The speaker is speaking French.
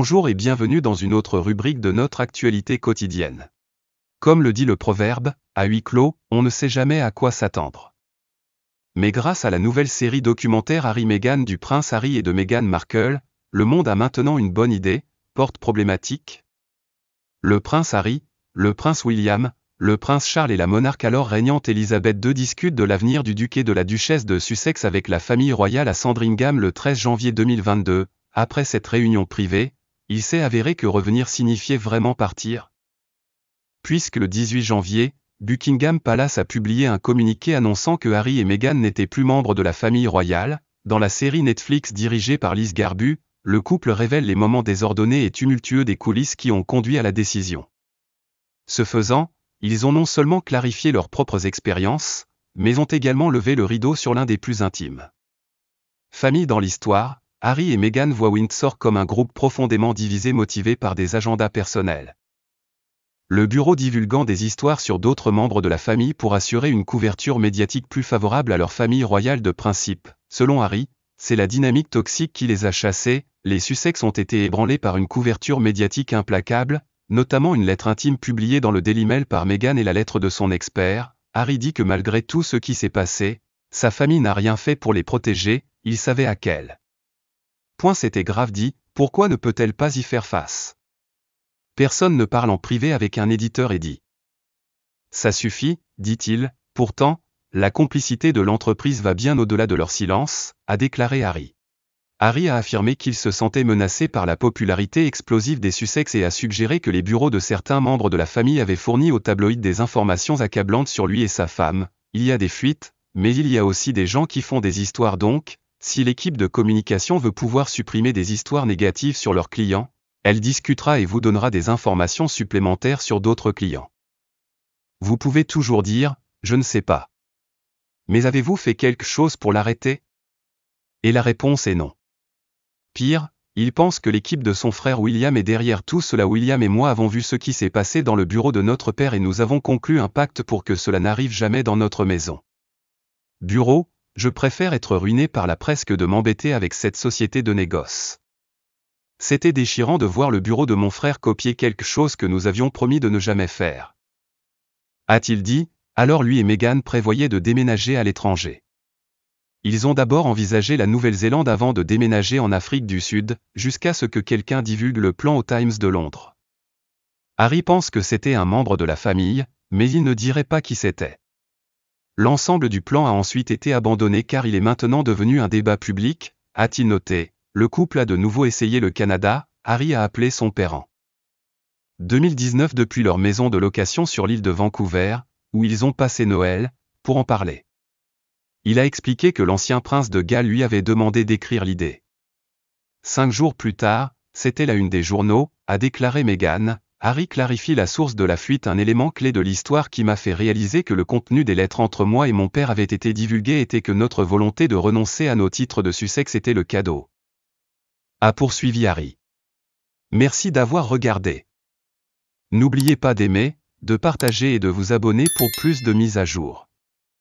Bonjour et bienvenue dans une autre rubrique de notre actualité quotidienne. Comme le dit le proverbe, à huis clos, on ne sait jamais à quoi s'attendre. Mais grâce à la nouvelle série documentaire Harry-Meghan du prince Harry et de Meghan Markle, le monde a maintenant une bonne idée, porte problématique. Le prince Harry, le prince William, le prince Charles et la monarque alors régnante Elisabeth II discutent de l'avenir du duc et de la duchesse de Sussex avec la famille royale à Sandringham le 13 janvier 2022. Après cette réunion privée, il s'est avéré que revenir signifiait vraiment partir. Puisque le 18 janvier, Buckingham Palace a publié un communiqué annonçant que Harry et Meghan n'étaient plus membres de la famille royale. Dans la série Netflix dirigée par Lise Garbu, le couple révèle les moments désordonnés et tumultueux des coulisses qui ont conduit à la décision. Ce faisant, ils ont non seulement clarifié leurs propres expériences, mais ont également levé le rideau sur l'un des plus intimes. Famille dans l'histoire, Harry et Meghan voient Windsor comme un groupe profondément divisé motivé par des agendas personnels. Le bureau divulguant des histoires sur d'autres membres de la famille pour assurer une couverture médiatique plus favorable à leur famille royale de principe. Selon Harry, c'est la dynamique toxique qui les a chassés. Les Sussex ont été ébranlés par une couverture médiatique implacable, notamment une lettre intime publiée dans le Daily Mail par Meghan et la lettre de son expert. Harry dit que malgré tout ce qui s'est passé, sa famille n'a rien fait pour les protéger, il savait à quel point c'était grave dit, pourquoi ne peut-elle pas y faire face? Personne ne parle en privé avec un éditeur et dit. Ça suffit, dit-il, pourtant, la complicité de l'entreprise va bien au-delà de leur silence, a déclaré Harry. Harry a affirmé qu'il se sentait menacé par la popularité explosive des Sussex et a suggéré que les bureaux de certains membres de la famille avaient fourni aux tabloïds des informations accablantes sur lui et sa femme. Il y a des fuites, mais il y a aussi des gens qui font des histoires donc. Si l'équipe de communication veut pouvoir supprimer des histoires négatives sur leurs clients, elle discutera et vous donnera des informations supplémentaires sur d'autres clients. Vous pouvez toujours dire, je ne sais pas. Mais avez-vous fait quelque chose pour l'arrêter? Et la réponse est non. Pire, il pense que l'équipe de son frère William est derrière tout cela. William et moi avons vu ce qui s'est passé dans le bureau de notre père et nous avons conclu un pacte pour que cela n'arrive jamais dans notre maison. Bureau, je préfère être ruiné par la presse que de m'embêter avec cette société de négoce. C'était déchirant de voir le bureau de mon frère copier quelque chose que nous avions promis de ne jamais faire. A-t-il dit, alors lui et Meghan prévoyaient de déménager à l'étranger. Ils ont d'abord envisagé la Nouvelle-Zélande avant de déménager en Afrique du Sud, jusqu'à ce que quelqu'un divulgue le plan au Times de Londres. Harry pense que c'était un membre de la famille, mais il ne dirait pas qui c'était. L'ensemble du plan a ensuite été abandonné car il est maintenant devenu un débat public, a-t-il noté. Le couple a de nouveau essayé le Canada, Harry a appelé son père en 2019 depuis leur maison de location sur l'île de Vancouver, où ils ont passé Noël, pour en parler. Il a expliqué que l'ancien prince de Galles lui avait demandé d'écrire l'idée. 5 jours plus tard, c'était la une des journaux, a déclaré Meghan. Harry clarifie la source de la fuite. Un élément clé de l'histoire qui m'a fait réaliser que le contenu des lettres entre moi et mon père avait été divulgué était que notre volonté de renoncer à nos titres de Sussex était le cadeau. A poursuivi Harry. Merci d'avoir regardé. N'oubliez pas d'aimer, de partager et de vous abonner pour plus de mises à jour.